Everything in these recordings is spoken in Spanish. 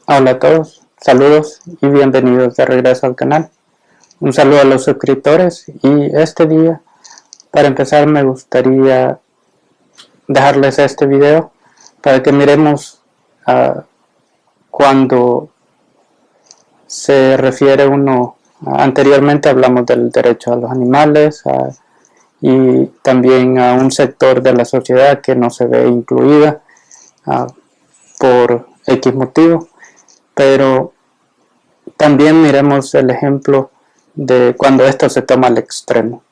Hola a todos, saludos y bienvenidos de regreso al canal. Un saludo a los suscriptores y este día, para empezar, me gustaría dejarles este video para que miremos cuando se refiere uno, anteriormente hablamos del derecho a los animales y también a un sector de la sociedad que no se ve incluida por X motivo, pero también miremos el ejemplo de cuando esto se toma al extremo.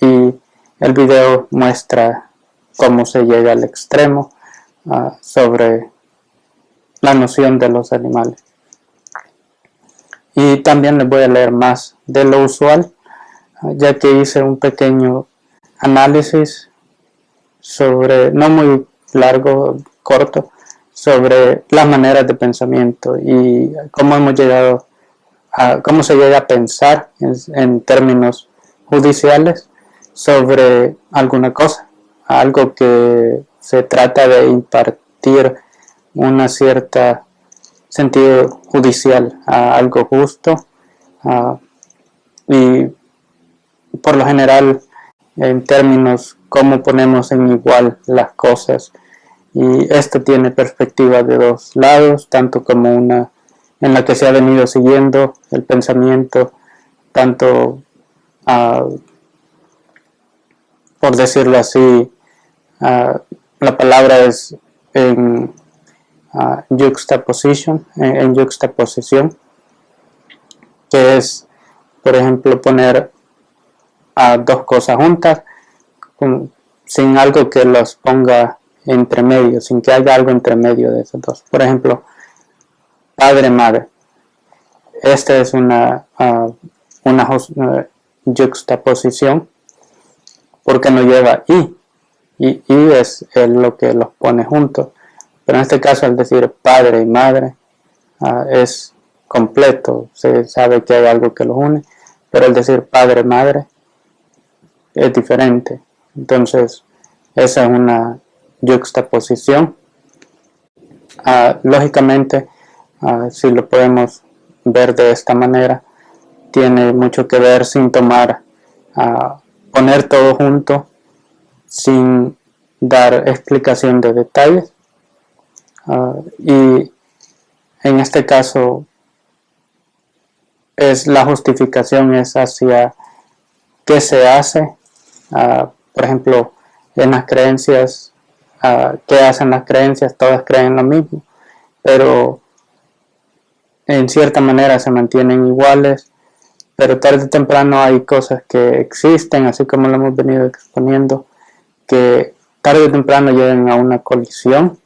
Y el video muestra cómo se llega al extremo sobre la noción de los animales. Y también les voy a leer más de lo usual, ya que hice un pequeño análisis sobre, no muy largo, corto, sobre las maneras de pensamiento y cómo hemos llegado cómo se llega a pensar en términos judiciales sobre alguna cosa, algo que se trata de impartir una cierta sentido judicial a algo justo y por lo general en términos cómo ponemos en igual las cosas, y esto tiene perspectiva de dos lados, tanto como una en la que se ha venido siguiendo el pensamiento, tanto, por decirlo así, la palabra es en juxtaposición, que es, por ejemplo, poner dos cosas juntas sin algo que los ponga entre medio, sin que haya algo entre medio de esas dos. Por ejemplo, padre-madre. Esta es una juxtaposición porque no lleva y es lo que los pone juntos. Pero en este caso, al decir padre y madre, es completo, se sabe que hay algo que los une, pero al decir padre-madre es diferente. Entonces, esa es una juxtaposición. Lógicamente, si lo podemos ver de esta manera, tiene mucho que ver sin tomar, poner todo junto sin dar explicación de detalles, y en este caso es la justificación es hacia qué se hace, por ejemplo en las creencias, qué hacen las creencias, todas creen lo mismo, pero en cierta manera se mantienen iguales, pero tarde o temprano hay cosas que existen, así como lo hemos venido exponiendo, que tarde o temprano llegan a una colisión.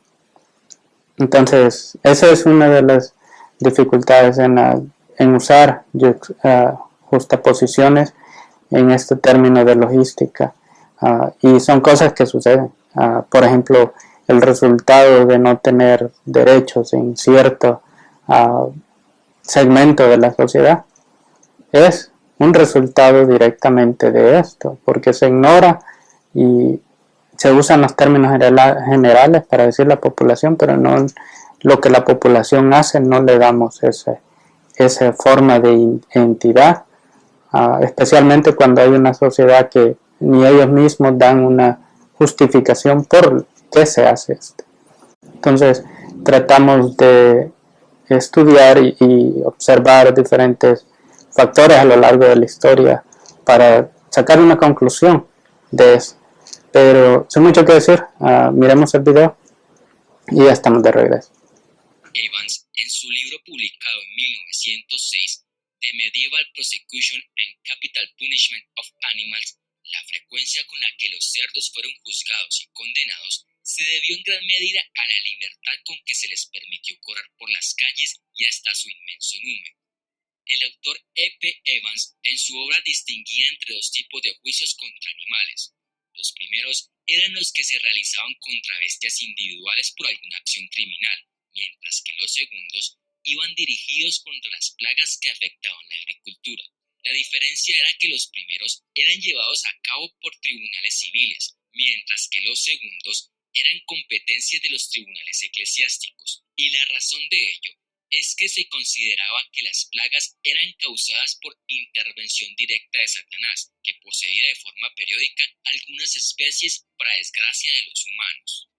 Entonces, esa es una de las dificultades en usar justaposiciones en este término de logística. Y son cosas que suceden. Por ejemplo, el resultado de no tener derechos en cierto segmento de la sociedad es un resultado directamente de esto, porque se ignora y se usan los términos generales para decir la población, pero no lo que la población hace, no le damos esa forma de entidad, especialmente cuando hay una sociedad que ni ellos mismos dan una justificación por qué se hace esto. Entonces tratamos de estudiar y observar diferentes factores a lo largo de la historia para sacar una conclusión de eso. Pero sin mucho que decir, miremos el video y ya estamos de regreso. Evans, en su libro publicado en 1906, The Medieval Prosecution and Capital Punishment of Animals, la frecuencia con la que los cerdos fueron juzgados y condenados se debió en gran medida a la libertad con que se les permitió correr por las calles y hasta su inmenso número. El autor E.P. Evans en su obra distinguía entre dos tipos de juicios contra animales. Los primeros eran los que se realizaban contra bestias individuales por alguna acción criminal, mientras que los segundos iban dirigidos contra las plagas que afectaban la agricultura. La diferencia era que los primeros eran llevados a cabo por tribunales civiles, mientras que los segundos eran competencia de los tribunales eclesiásticos, y la razón de ello es que se consideraba que las plagas eran causadas por intervención directa de Satanás, que poseía de forma periódica algunas especies para desgracia de los humanos.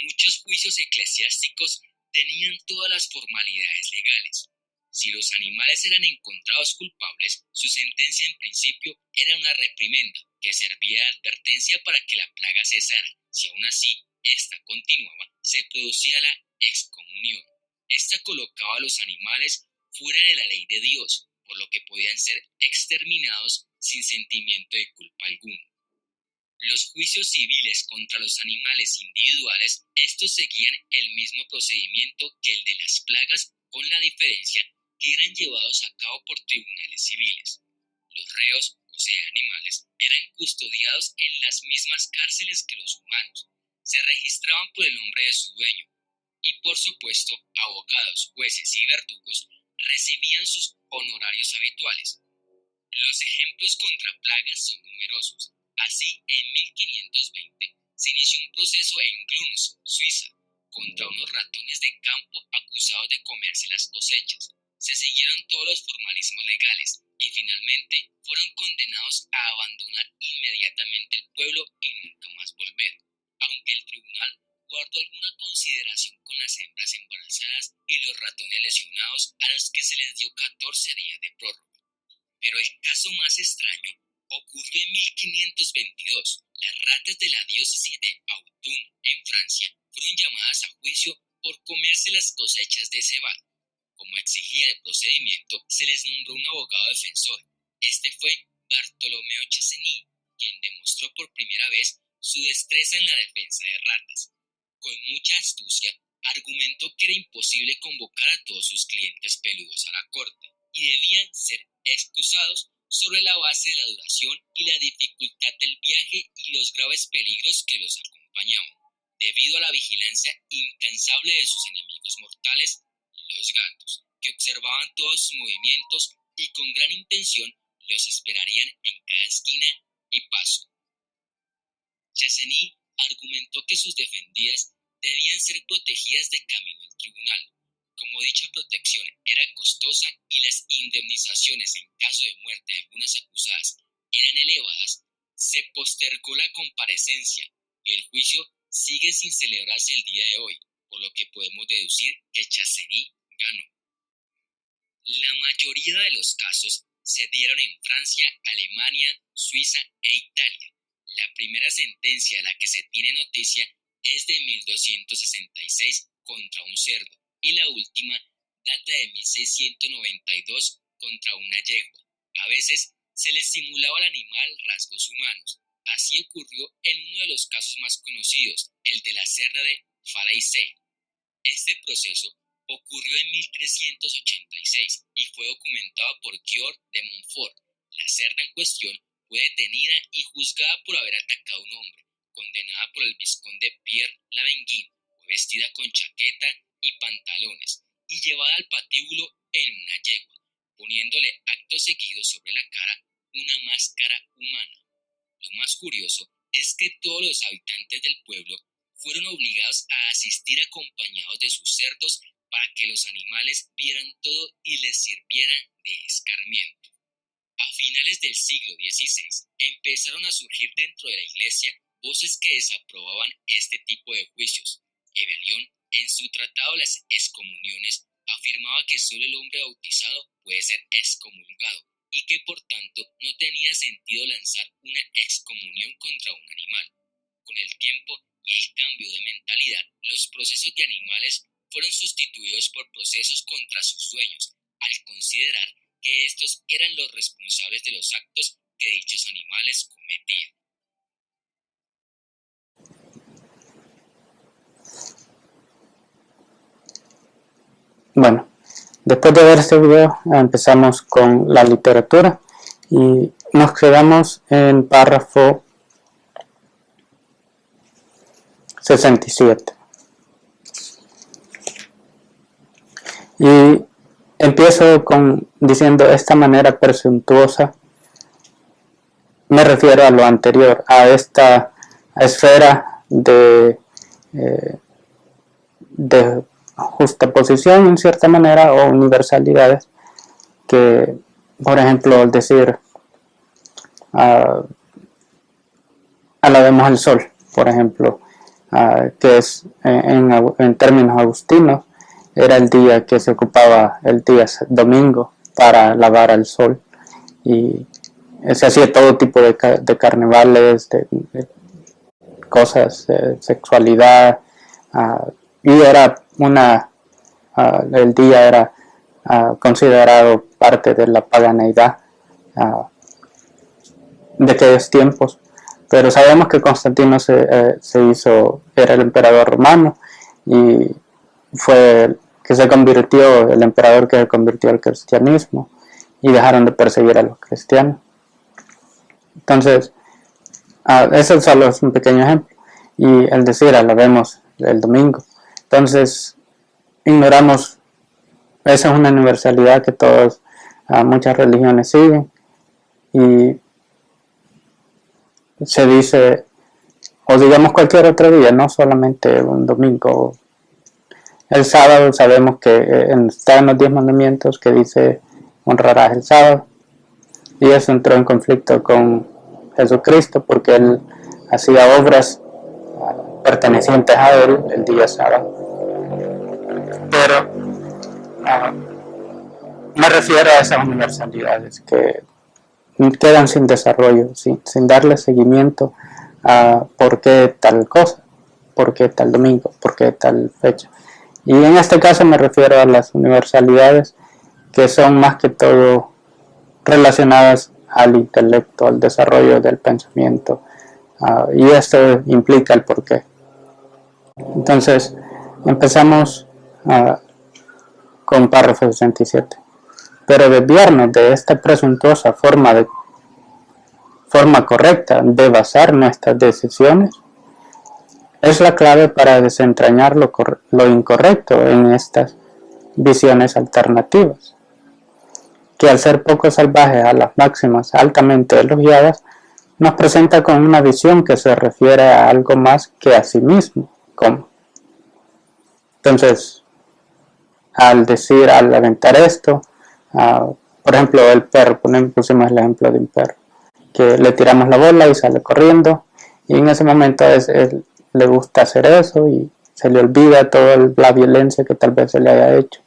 Muchos juicios eclesiásticos tenían todas las formalidades legales. Si los animales eran encontrados culpables, su sentencia en principio era una reprimenda que servía de advertencia para que la plaga cesara. Si aún así esta continuaba, se producía la excomunión. Esta colocaba a los animales fuera de la ley de Dios, por lo que podían ser exterminados sin sentimiento de culpa alguna. Los juicios civiles contra los animales individuales, estos seguían el mismo procedimiento que el de las plagas, con la diferencia que eran llevados a cabo por tribunales civiles. Los reos, o sea animales, eran custodiados en las mismas cárceles que los humanos. Se registraban por el nombre de su dueño y, por supuesto, abogados, jueces y verdugos recibían sus honorarios habituales. Los ejemplos contra plagas son numerosos. Así, en 1520 se inició un proceso en Glunz, Suiza, contra unos ratones de campo acusados de comerse las cosechas. Se siguieron todos los formalismos legales y finalmente fueron condenados a abandonar inmediatamente el pueblo y nunca más volver, aunque el tribunal guardó alguna consideración con las hembras embarazadas y los ratones lesionados, a los que se les dio 14 días de prórroga. Pero el caso más extraño ocurrió en 1522. Las ratas de la diócesis de Autun, en Francia, fueron llamadas a juicio por comerse las cosechas de cebada. Como exigía el procedimiento, se les nombró un abogado defensor. Este fue Bartolomeo Chassenny, quien demostró por primera vez su destreza en la defensa de ratas. Con mucha astucia, argumentó que era imposible convocar a todos sus clientes peludos a la corte y debían ser excusados sobre la base de la duración y la dificultad del viaje y los graves peligros que los acompañaban, debido a la vigilancia incansable de sus enemigos mortales, los gatos, que observaban todos sus movimientos y con gran intención los esperarían en cada esquina y paso. Chassenny argumentó que sus defendidas debían ser protegidas de camino al tribunal. Como dicha protección era costosa y las indemnizaciones en caso de muerte de algunas acusadas eran elevadas, se postergó la comparecencia y el juicio sigue sin celebrarse el día de hoy, por lo que podemos deducir que Chassenny ganó. La mayoría de los casos se dieron en Francia, Alemania, Suiza e Italia. La primera sentencia de la que se tiene noticia es de 1266 contra un cerdo y la última data de 1692 contra una yegua. A veces se le simulaba al animal rasgos humanos. Así ocurrió en uno de los casos más conocidos, el de la cerda de Falaise. Este proceso ocurrió en 1386 y fue documentado por Giord de Montfort. La cerda en cuestión fue detenida y juzgada por haber atacado a un hombre, condenada por el vizconde Pierre Lavenguin. Fue vestida con chaqueta y pantalones y llevada al patíbulo en una yegua, poniéndole acto seguido sobre la cara una máscara humana. Lo más curioso es que todos los habitantes del pueblo fueron obligados a asistir acompañados de sus cerdos para que los animales vieran todo y les sirviera de escarmiento. A finales del siglo XVI empezaron a surgir dentro de la iglesia voces que desaprobaban este tipo de juicios. Ebelión, en su tratado Las excomuniones, afirmaba que solo el hombre bautizado puede ser excomulgado y que por tanto no tenía sentido lanzar una excomunión contra un animal. Con el tiempo y el cambio de mentalidad, los procesos de animales fueron sustituidos por procesos contra sus dueños, al considerar que estos eran los responsables de los actos que dichos animales cometían. Bueno, después de ver este video empezamos con la literatura y nos quedamos en párrafo 67. Y empiezo diciendo esta manera presuntuosa. Me refiero a lo anterior, a esta esfera de justaposición en cierta manera o universalidades que, por ejemplo, decir alabemos al sol, por ejemplo, que es en términos agustinos, era el día que se ocupaba el día domingo para alabar al sol, y se hacía todo tipo de carnavales, de cosas, sexualidad, y era el día era considerado parte de la paganeidad de aquellos tiempos. Pero sabemos que Constantino era el emperador romano, y fue el emperador que se convirtió al cristianismo, y dejaron de perseguir a los cristianos. Entonces, eso solo es un pequeño ejemplo. Y el decir alabemos el domingo, entonces ignoramos, esa es una universalidad que muchas religiones siguen, y se dice, o digamos cualquier otro día, no solamente un domingo. El sábado sabemos que está en los 10 mandamientos que dice honrarás el sábado, y eso entró en conflicto con Jesucristo porque él hacía obras pertenecientes a él el día sábado. Pero me refiero a esas universalidades que quedan sin desarrollo, sin darle seguimiento a por qué tal cosa, por qué tal domingo, por qué tal fecha. Y en este caso me refiero a las universalidades que son más que todo relacionadas al intelecto, al desarrollo del pensamiento, y esto implica el porqué. Entonces, empezamos con párrafo 67. Pero desviarnos de esta presuntuosa forma correcta de basar nuestras decisiones es la clave para desentrañar lo incorrecto en estas visiones alternativas, que al ser poco salvajes a las máximas altamente elogiadas, nos presenta con una visión que se refiere a algo más que a sí mismo. ¿Cómo? Entonces, al aventar esto, por ejemplo, el perro, pusimos el ejemplo de un perro, que le tiramos la bola y sale corriendo, y en ese momento le gusta hacer eso y se le olvida toda la violencia que tal vez se le haya hecho,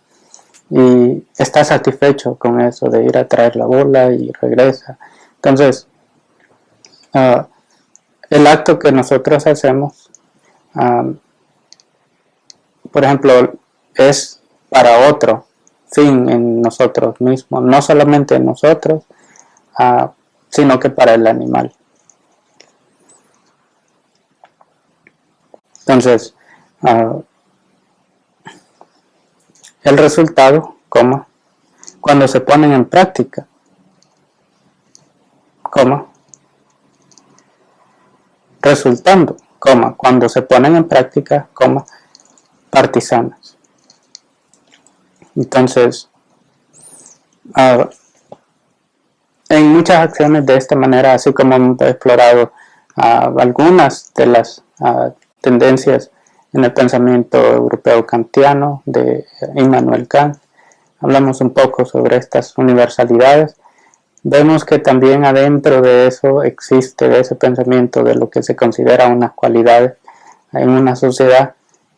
y está satisfecho con eso de ir a traer la bola y regresa. Entonces, el acto que nosotros hacemos, por ejemplo, es para otro fin en nosotros mismos, no solamente en nosotros, sino que para el animal. Entonces, el resultado, cuando se ponen en práctica, resultando, cuando se ponen en práctica, partisanas. Entonces, en muchas acciones de esta manera, así como hemos explorado algunas de las tendencias en el pensamiento europeo kantiano de Immanuel Kant, hablamos un poco sobre estas universalidades. Vemos que también adentro de eso existe, de ese pensamiento de lo que se considera unas cualidades en una sociedad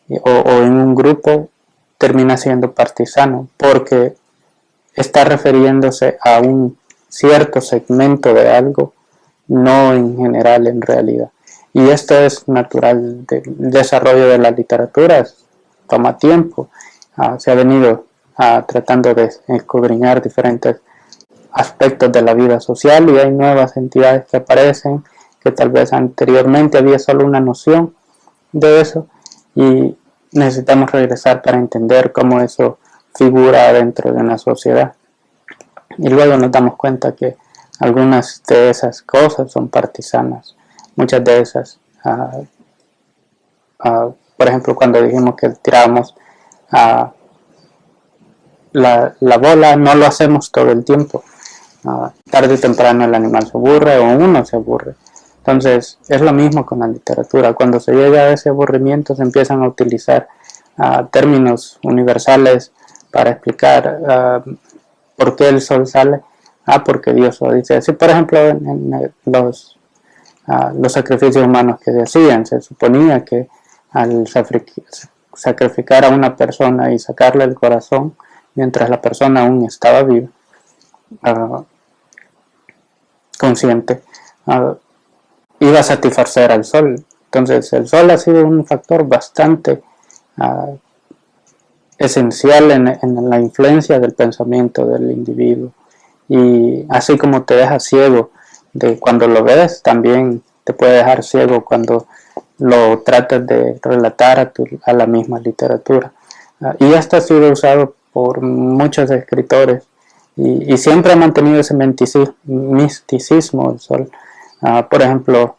o en un grupo, termina siendo partisano, porque está refiriéndose a un cierto segmento de algo, no en general, en realidad. Y esto es natural del desarrollo de la literatura, toma tiempo. Se ha venido tratando de escudriñar diferentes aspectos de la vida social, y hay nuevas entidades que aparecen que tal vez anteriormente había solo una noción de eso, y necesitamos regresar para entender cómo eso figura dentro de una sociedad. Y luego nos damos cuenta que algunas de esas cosas son partisanas. Muchas de esas, por ejemplo, cuando dijimos que tirábamos la bola, no lo hacemos todo el tiempo. Tarde o temprano el animal se aburre o uno se aburre. Entonces es lo mismo con la literatura. Cuando se llega a ese aburrimiento se empiezan a utilizar términos universales para explicar por qué el sol sale. Porque Dios lo dice así. Por ejemplo, en los sacrificios humanos que se hacían, se suponía que al sacrificar a una persona y sacarle el corazón mientras la persona aún estaba viva, consciente, iba a satisfacer al sol. Entonces el sol ha sido un factor bastante esencial en la influencia del pensamiento del individuo, y así como te deja ciego de cuando lo ves, también te puede dejar ciego cuando lo tratas de relatar a la misma literatura. Y esto ha sido usado por muchos escritores y siempre ha mantenido ese misticismo del sol. Por ejemplo,